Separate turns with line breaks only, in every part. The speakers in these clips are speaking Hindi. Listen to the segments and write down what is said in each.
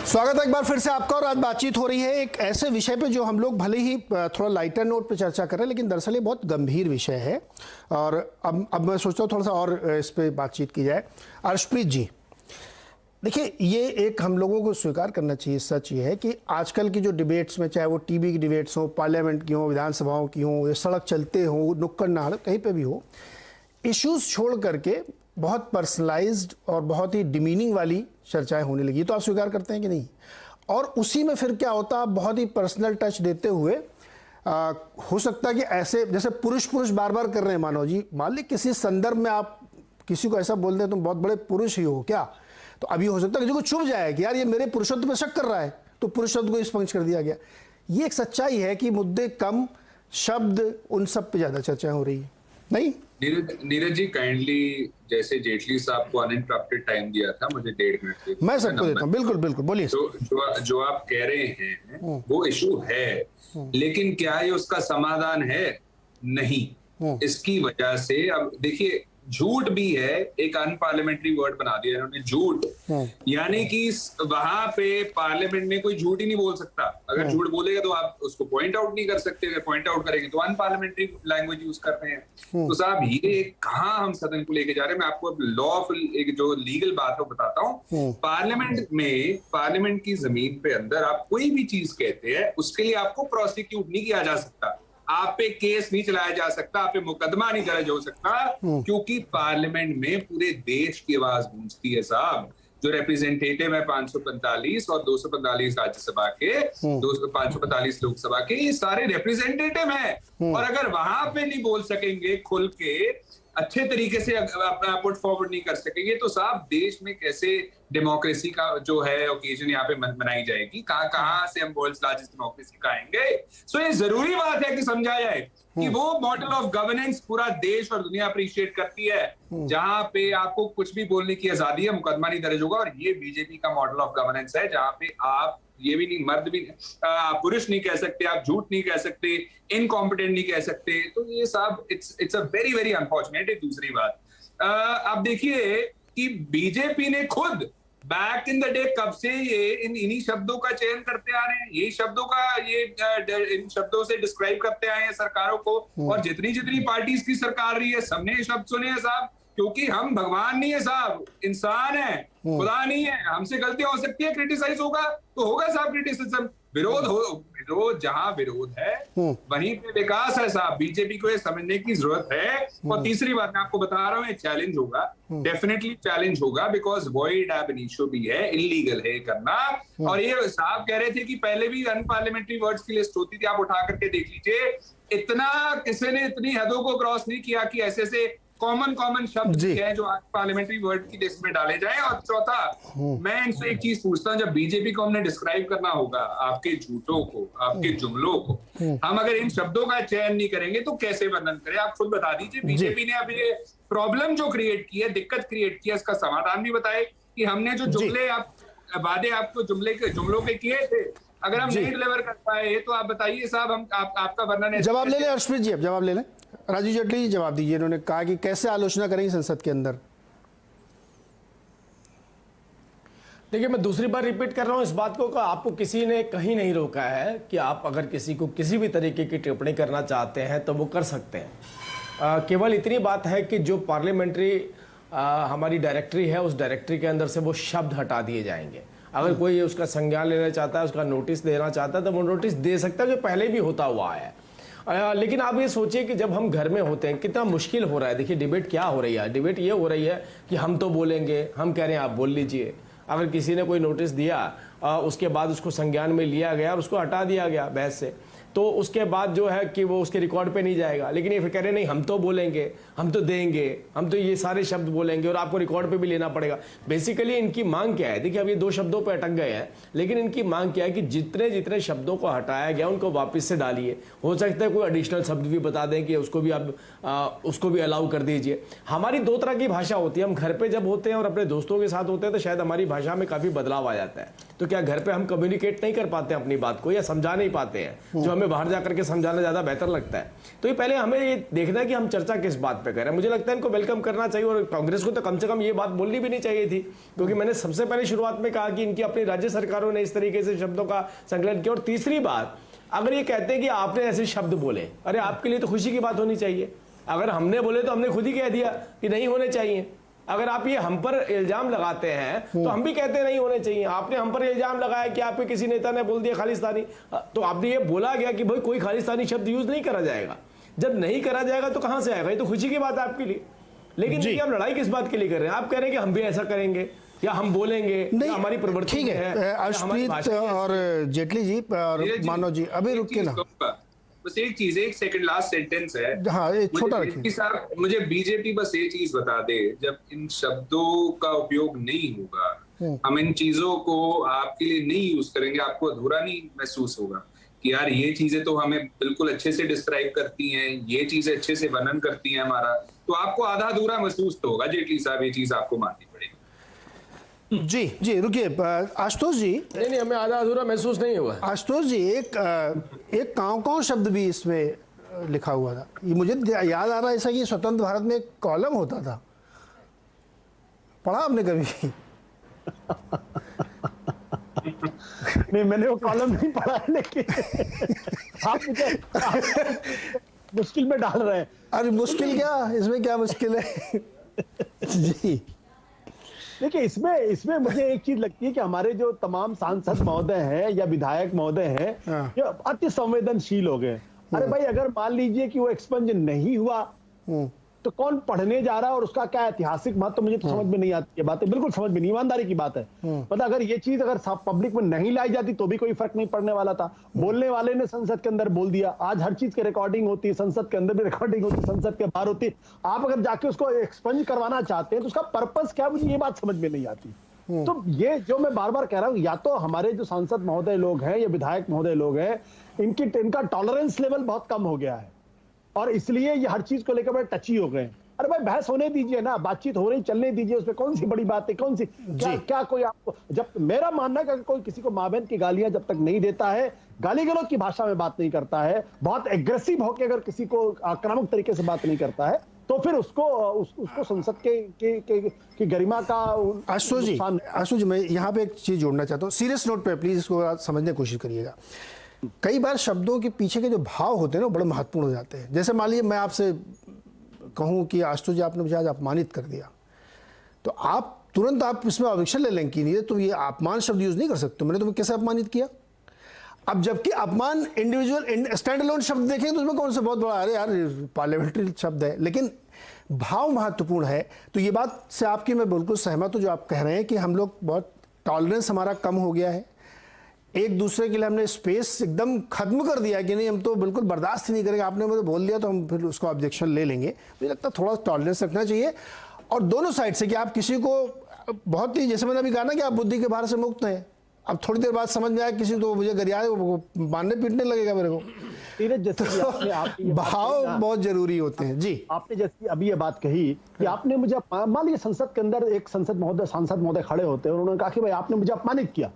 स्वागत है एक बार फिर से आपका। और आज बातचीत हो रही है एक ऐसे विषय पे जो हम लोग भले ही थोड़ा लाइटर नोट पे चर्चा कर रहे हैं, लेकिन दरअसल ये बहुत गंभीर विषय है। और अब मैं सोचता हूँ थोड़ा सा और इस पे बातचीत की जाए। अर्शप्रीत जी, देखिए, ये एक हम लोगों को स्वीकार करना चाहिए, सच ये है कि आजकल की जो डिबेट्स में, चाहे वो टीवी की डिबेट्स हो, पार्लियामेंट की हो, विधानसभाओं की हो, या सड़क चलते हो, नुक्कड़ नाहड़ कहीं पे भी हो, इश्यूज छोड़ करके बहुत पर्सनलाइज्ड और बहुत ही डिमीनिंग वाली चर्चाएं होने लगी। तो आप स्वीकार करते हैं कि नहीं? और उसी में फिर क्या होता है, बहुत ही पर्सनल टच देते हुए हो सकता है कि ऐसे जैसे पुरुष बार बार कर रहे हैं, मानो जी मान ली किसी संदर्भ में आप किसी को ऐसा बोल दें तुम बहुत बड़े पुरुष ही हो क्या, तो अभी हो सकता है किसी को चुभ जाए कि यार ये मेरे पुरुषत्व पे शक कर रहा है, तो पुरुषत्व को स्पंज कर दिया गया। ये एक सच्चाई है कि मुद्दे कम, शब्द उन सब पे ज्यादा चर्चाएं हो रही है, नहीं?
नीरज जी, काइंडली, जैसे जेटली साहब को अनइंटरप्टेड टाइम दिया था, मुझे 1.5 मिनट के
मैं सबको देता हूँ। बिल्कुल बिल्कुल, बोलिए।
जो आप कह रहे हैं वो इशू है, लेकिन क्या ये उसका समाधान है? नहीं। इसकी वजह से अब देखिए, झूठ भी है, एक अनपार्लियामेंट्री वर्ड बना दिया इन्होंने, झूठ। यानी कि वहां पे पार्लियामेंट में कोई झूठ ही नहीं बोल सकता। अगर झूठ बोलेगा तो आप उसको पॉइंट आउट नहीं कर सकते, अगर पॉइंट आउट करेंगे तो अनपार्लियामेंट्री लैंग्वेज यूज कर रहे हैं। तो साहब, ये कहाँ हम सदन को लेके जा रहे हैं? मैं आपको लॉफुल एक जो लीगल बात है बताता हूँ। पार्लियामेंट में, पार्लियामेंट की जमीन पे अंदर आप कोई भी चीज कहते हैं, उसके लिए आपको प्रोसिक्यूट नहीं किया जा सकता, आप पे केस नहीं चलाया जा सकता, आप पे मुकदमा नहीं दर्ज हो सकता, क्योंकि पार्लियामेंट में पूरे देश की आवाज गूंजती है साहब। जो रिप्रेजेंटेटिव है 545 और 245 राज्यसभा के, 545 लोकसभा के, ये सारे रिप्रेजेंटेटिव हैं। और अगर वहां पे नहीं बोल सकेंगे खुल के, अच्छे तरीके से अपना पुट फॉरवर्ड नहीं कर सकेंगे, तो साहब देश में कैसे डेमोक्रेसी का जो है ओकेजन यहाँ पे मनाई जाएगी? कहाँ से हम वर्ल्ड्स लार्जेस्ट डेमोक्रेसी कहेंगे? सो ये जरूरी बात है कि समझा जाए कि वो मॉडल ऑफ गवर्नेंस पूरा देश और दुनिया अप्रिशिएट करती है, जहां पे आपको कुछ भी बोलने की आजादी है, मुकदमा नहीं दर्ज होगा। और ये बीजेपी का मॉडल ऑफ गवर्नेंस है, जहां पे आप ये भी नहीं, मर्द भी पुरुष नहीं कह सकते, आप झूठ नहीं कह सकते, इनकॉम्पिटेंट नहीं कह सकते। तो ये साहब it's a very very unfortunate. एक दूसरी बात, आप देखिए कि बीजेपी ने खुद बैक इन द डे कब से ये इन्हीं शब्दों का चयन करते आ रहे हैं, यही शब्दों का ये इन शब्दों से डिस्क्राइब करते आए हैं सरकारों को। और जितनी पार्टीज की सरकार रही है, सबने ये शब्द सुने हैं साहब, क्योंकि हम भगवान नहीं है साहब, इंसान है, खुदा नहीं है। हमसे गलतियां हो सकती है, क्रिटिसाइज होगा तो होगा साहब क्रिटिसिज्म, विरोध जहां विरोध है वहीं पे विकास है साहब। बीजेपी को ये समझने की जरूरत है। और तीसरी बात मैं आपको बता रहा हूँ, ये चैलेंज होगा, डेफिनेटली चैलेंज होगा, बिकॉज वॉइड एब इनिशियो भी है, इलीगल है करना। और ये साहब कह रहे थे कि पहले भी अनपार्लियामेंट्री वर्ड्स की लिस्ट होती थी, आप उठा करके देख लीजिए। इतना किसी ने इतनी हदों को क्रॉस नहीं किया कि ऐसे कॉमन शब्द हैं जो आज पार्लियामेंट्री वर्ड की लिस्ट में डाले जाएं। और चौथा, मैं इनसे एक चीज पूछता हूं, जब बीजेपी को हमने डिस्क्राइब करना होगा, आपके झूठों को, आपके जुमलों को, हम अगर इन शब्दों का चयन नहीं करेंगे तो कैसे वर्णन करें? आप खुद बता दीजिए। बीजेपी ने अब ये प्रॉब्लम जो क्रिएट की है, दिक्कत क्रिएट की है, इसका समाधान भी बताए कि हमने जो जुमले वादे आपको जुमलों के किए थे, अगर हम नहीं डिलीवर कर पाए तो आप बताइए साहब, हम आपका वर्णन।
जवाब ले लें अर्शप्रीत जी, अब जवाब ले लें। राजीव जेटली जी जवाब दीजिए। इन्होंने कहा कि कैसे आलोचना करेंगे संसद के अंदर।
देखिए, मैं दूसरी बार रिपीट कर रहा हूं इस बात को, आपको किसी ने कहीं नहीं रोका है कि आप अगर किसी को किसी भी तरीके की टिप्पणी करना चाहते हैं तो वो कर सकते हैं। केवल इतनी बात है कि जो पार्लियामेंट्री हमारी डायरेक्टरी है, उस डायरेक्टरी के अंदर से वो शब्द हटा दिए जाएंगे। अगर कोई उसका संज्ञान लेना चाहता है, उसका नोटिस देना चाहता है, तो वो नोटिस दे सकता है, जो पहले भी होता हुआ है। लेकिन आप ये सोचिए कि जब हम घर में होते हैं कितना मुश्किल हो रहा है। देखिए, डिबेट क्या हो रही है? डिबेट ये हो रही है कि हम तो बोलेंगे, हम कह रहे हैं आप बोल लीजिए। अगर किसी ने कोई नोटिस दिया, उसके बाद उसको संज्ञान में लिया गया और उसको हटा दिया गया बहस से, तो उसके बाद जो है कि वो उसके रिकॉर्ड पे नहीं जाएगा। लेकिन ये फिर कह रहे नहीं, हम तो बोलेंगे, हम तो देंगे, हम तो ये सारे शब्द बोलेंगे और आपको रिकॉर्ड पे भी लेना पड़ेगा। बेसिकली इनकी मांग क्या है? देखिए, अब ये 2 शब्दों पे अटक गए हैं, लेकिन इनकी मांग क्या है कि जितने शब्दों को हटाया गया उनको वापस से डालिए। हो सकता है कोई एडिशनल शब्द भी बता दें कि उसको भी आप उसको भी अलाउ कर दीजिए। हमारी 2 तरह की भाषा होती है। हम घर पे जब होते हैं और अपने दोस्तों के साथ होते हैं तो शायद हमारी भाषा में काफ़ी बदलाव आ जाता है। तो क्या घर पे हम कम्युनिकेट नहीं कर पाते हैं अपनी बात को, या समझा नहीं पाते हैं जो हमें बाहर जाकर के समझाना ज्यादा बेहतर लगता है? तो ये पहले हमें ये देखना है कि हम चर्चा किस बात पे कर रहे हैं। मुझे लगता है इनको वेलकम करना चाहिए, और कांग्रेस को तो कम से कम ये बात बोलनी भी नहीं चाहिए थी, क्योंकि मैंने सबसे पहले शुरुआत में कहा कि इनकी अपनी राज्य सरकारों ने इस तरीके से शब्दों का संकलन किया। और तीसरी बात, अगर ये कहते हैं कि आपने ऐसे शब्द बोले, अरे आपके लिए तो खुशी की बात होनी चाहिए। अगर हमने बोले तो हमने खुद ही कह दिया कि नहीं होने चाहिए। अगर आप ये हम पर इल्जाम लगाते हैं तो हम भी कहते नहीं होने चाहिए। आपने हम पर इल्जाम लगाया कि आपके किसी नेता ने बोल दिया खालिस्तानी, तो आपने ये बोला गया कि भाई कोई खालिस्तानी शब्द यूज नहीं करा जाएगा। जब नहीं करा जाएगा तो कहां से आएगा? ये तो खुशी की बात है आपके लिए। लेकिन देखिए, हम लड़ाई किस बात के लिए कर रहे हैं? आप कह रहे हैं कि हम भी ऐसा करेंगे या हम बोलेंगे, नहीं हमारी प्रवृत्ति
ठीक है। अर्शप्रीत और जेटली जी और मानव जी अभी रुक के ना,
बस एक चीज, एक सेकंड, लास्ट सेंटेंस है।
हाँ, एक छोटा रखिए
साहब। मुझे बीजेपी बस ये चीज बता दे, जब इन शब्दों का उपयोग नहीं होगा, हम इन चीजों को आपके लिए नहीं यूज करेंगे, आपको अधूरा नहीं महसूस होगा कि यार ये चीजें तो हमें बिल्कुल अच्छे से डिस्क्राइब करती हैं, ये चीजें अच्छे से वर्णन करती हैं हमारा, तो आपको आधा अधूरा महसूस तो होगा जेटली साहब, ये चीज आपको माननी पड़ेगी।
जी जी रुकिए आशुतोष जी।
नहीं, हमें आधा अधूरा महसूस नहीं हुआ।
आशुतोष जी, एक काँव शब्द भी इसमें लिखा हुआ था। ये मुझे याद आ रहा है ऐसा कि स्वतंत्र भारत में एक कॉलम होता था, पढ़ा आपने कभी?
नहीं, मैंने वो कॉलम नहीं पढ़ा, लेकिन आप मुझे मुश्किल में डाल रहे हैं।
अरे मुश्किल क्या, इसमें क्या मुश्किल है? जी
देखिए, इसमें मुझे एक चीज लगती है कि हमारे जो तमाम सांसद महोदय हैं या विधायक महोदय हैं, ये अति संवेदनशील हो गए। अरे भाई, अगर मान लीजिए कि वो एक्सपंज नहीं हुआ तो कौन पढ़ने जा रहा है और उसका क्या ऐतिहासिक महत्व, तो मुझे तो समझ में नहीं आती है बातें, बिल्कुल समझ में नहीं, ईमानदारी की बात है। मतलब अगर ये चीज अगर पब्लिक में नहीं लाई जाती तो भी कोई फर्क नहीं पड़ने वाला था। बोलने वाले ने संसद के अंदर बोल दिया। आज हर चीज की रिकॉर्डिंग होती है, संसद के अंदर भी रिकॉर्डिंग होती है, संसद के बाहर होती है। आप अगर जाके उसको एक्सपंज करवाना चाहते हैं तो उसका पर्पस क्या, मुझे ये बात समझ में नहीं आती। तो ये जो मैं बार बार कह रहा हूँ, या तो हमारे जो सांसद महोदय लोग हैं या विधायक महोदय लोग हैं, इनका टॉलरेंस लेवल बहुत कम हो गया है, और इसलिए ये हर चीज को लेकर बड़े टची हो गए। अरे भाई, बहस होने दीजिए ना, बातचीत हो रही, चलने दीजिए, उसमें कौन सी बड़ी बात है, कौन सी क्या कोई आपको, जब मेरा मानना है कि कोई किसी को मां बहन की गालियां जब तक नहीं देता है, गाली गलौज की भाषा में बात नहीं करता है, बहुत एग्रेसिव होकर अगर किसी को आक्रामक तरीके से बात नहीं करता है, तो फिर उसको संसद की गरिमा का।
आशुतोष जी, मैं यहाँ पे एक चीज जोड़ना चाहता हूँ, सीरियस नोट पे प्लीज इसको समझने की कोशिश करिएगा। कई बार शब्दों के पीछे के जो भाव होते हैं ना, बड़े महत्वपूर्ण हो जाते हैं। जैसे मान लीजिए मैं आपसे कहूँ कि आशुतोष जी आपने मुझे आज अपमानित कर दिया, तो आप तुरंत इसमें ऑब्जेक्शन ले लें कि नहीं तुम ये अपमान शब्द यूज नहीं कर सकते, मैंने तुम्हें कैसे अपमानित किया। अब जबकि अपमान इंडिविजुअल स्टैंड अलोन शब्द देखें तो उसमें कौन सा बहुत बड़ा, अरे यार पार्लियामेंट्री शब्द है, लेकिन भाव महत्वपूर्ण है। तो ये बात से आपकी मैं बिल्कुल सहमत हूँ जो आप कह रहे हैं कि हम लोग बहुत टॉलरेंस हमारा कम हो गया है, एक दूसरे के लिए हमने स्पेस एकदम खत्म कर दिया कि नहीं हम तो बिल्कुल बर्दाश्त नहीं करेंगे, आपने मुझे बोल दिया तो हम फिर उसको ऑब्जेक्शन ले लेंगे। मुझे लगता है थोड़ा टॉलरेंस रखना चाहिए, और दोनों साइड से कि आप किसी को बहुत ही, जैसे मैंने अभी कहा ना कि आप बुद्धि के भार से मुक्त हैं, अब थोड़ी देर बाद समझ में आया किसी तो मुझे गरियाए मारने पीटने लगेगा मेरे को। तो भाव बहुत जरूरी होते हैं। जी, आपने
जैसे अभी ये बात कही कि आपने मुझे, मान लीजिए संसद के अंदर एक सांसद महोदय खड़े होते हैं और उन्होंने कहा कि भाई आपने मुझे अपमानित किया,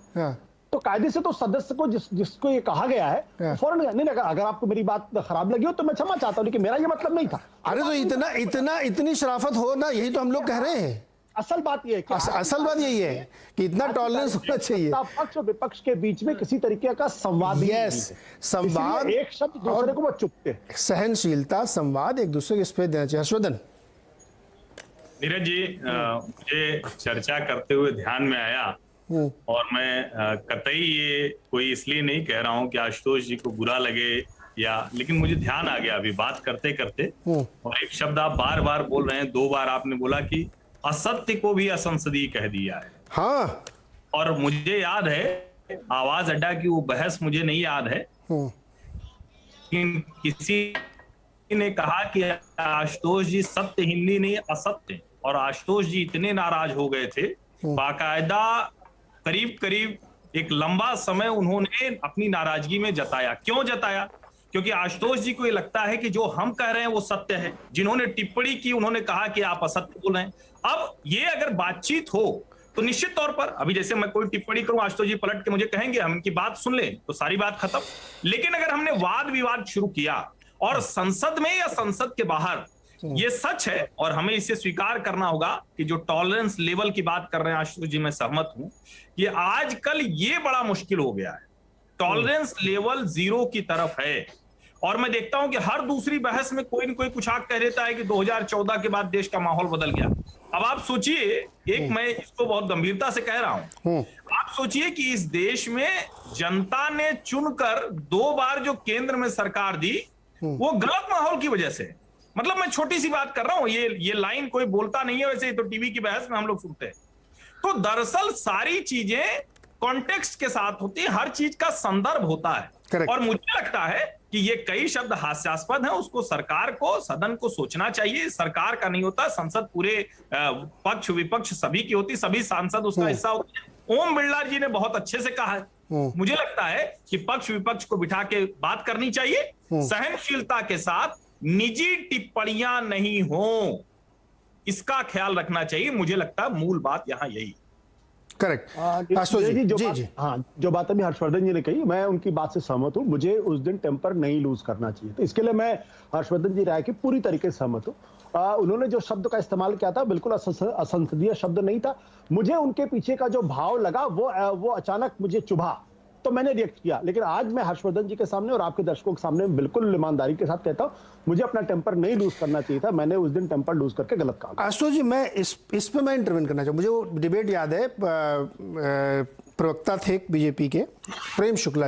तो कायदे से तो सदस्य को जिसको ये कहा गया है फौरन नहीं लगा, अगर आपको मेरी बात खराब लगी हो तो मैं क्षमा चाहता हूँ, लेकिन मेरा ये मतलब नहीं था।
अरे तो इतनी शराफत हो ना, यही तो हम लोग कह रहे हैं।
असल बात ये है,
असल बात यही है कि इतना टॉलरेंस होना चाहिए,
पक्ष और विपक्ष के बीच में किसी तरीके का संवाद।
संवाद,
एक शब्द दूसरे को वो चुपते,
सहनशीलता, संवाद, एक दूसरे को स्पेस देना चाहिए। हर्षवर्धन।
नीरज जी, मुझे चर्चा करते हुए ध्यान में आया, और मैं कतई ये कोई इसलिए नहीं कह रहा हूं कि आशुतोष जी को बुरा लगे लेकिन मुझे ध्यान आ गया अभी बात करते करते, और एक शब्द आप बार बार बोल रहे हैं, 2 बार आपने बोला कि असत्य को भी असंसदीय कह दिया है।
हाँ,
और मुझे याद है आवाज अड्डा की वो बहस, मुझे नहीं याद है, किसी ने कहा कि आशुतोष जी सत्य हिंदी नहीं असत्य, और आशुतोष जी इतने नाराज हो गए थे, बाकायदा करीब एक लंबा समय उन्होंने अपनी नाराजगी में जताया। क्यों जताया? क्योंकि आशुतोष जी को ये लगता है कि जो हम कह रहे हैं वो सत्य है। जिन्होंने टिप्पणी की उन्होंने कहा कि आप असत्य बोल रहे हैं। अब ये अगर बातचीत हो तो निश्चित तौर पर अभी जैसे मैं कोई टिप्पणी करूं, आशुतोष जी पलट के मुझे कहेंगे, हम इनकी बात सुन लें तो सारी बात खत्म। लेकिन अगर हमने वाद विवाद शुरू किया और संसद में या संसद के बाहर, ये सच है और हमें इसे स्वीकार करना होगा कि जो टॉलरेंस लेवल की बात कर रहे हैं आशुतोष जी, मैं सहमत हूं कि आजकल ये बड़ा मुश्किल हो गया है। टॉलरेंस लेवल 0 की तरफ है और मैं देखता हूं कि हर दूसरी बहस में कोई न कोई कुछ आग कह देता है कि 2014 के बाद देश का माहौल बदल गया। अब आप सोचिए, एक मैं इसको बहुत गंभीरता से कह रहा हूं, आप सोचिए कि इस देश में जनता ने चुनकर 2 बार जो केंद्र में सरकार दी वो गलत माहौल की वजह से, मतलब मैं छोटी सी बात कर रहा हूं, ये लाइन कोई बोलता नहीं है, वैसे तो टीवी की बहस में हम लोग सुनते हैं। तो दरअसल सारी चीजें कॉन्टेक्स्ट के साथ होती है, हर चीज का संदर्भ होता है।
Correct.
और मुझे लगता है कि ये कई शब्द हास्यास्पद हैं, उसको सरकार को, सदन को सोचना चाहिए। सरकार का नहीं होता, संसद पूरे पक्ष विपक्ष सभी की होती, सभी सांसद उसका हिस्सा होते हैं। ओम बिरला जी ने बहुत अच्छे से कहा है, मुझे लगता है कि पक्ष विपक्ष को बिठा के बात करनी चाहिए, सहनशीलता के साथ, निजी टिप्पणियां नहीं हो, इसका ख्याल रखना चाहिए। मुझे लगता है मूल बात यहां यही।
करेक्ट।
जो बात अभी हर्षवर्धन जी ने कही, मैं उनकी बात से सहमत हूं। मुझे उस दिन टेम्पर नहीं लूज करना चाहिए, तो इसके लिए मैं हर्षवर्धन जी राय की पूरी तरीके से सहमत हूं। उन्होंने जो शब्द का इस्तेमाल किया था बिल्कुल असंसदीय शब्द नहीं था। मुझे उनके पीछे का जो भाव लगा वो अचानक मुझे चुभा, तो मैंने रिएक्ट किया। लेकिन आज मैं हर्षवर्धन जी के सामने और आपके दर्शकों के सामने बिल्कुल ईमानदारी के साथ कहता हूं, मुझे अपना टेम्पर नहीं लूज करना चाहिए था। मैंने उस दिन टेम्पर लूज करके गलत काम।
आशुतोष जी, मैं इस पे मैं इंटरवेन करना चाहूँ। मुझे वो डिबेट याद है, प्रवक्ता थे बीजेपी के प्रेम शुक्ला जी,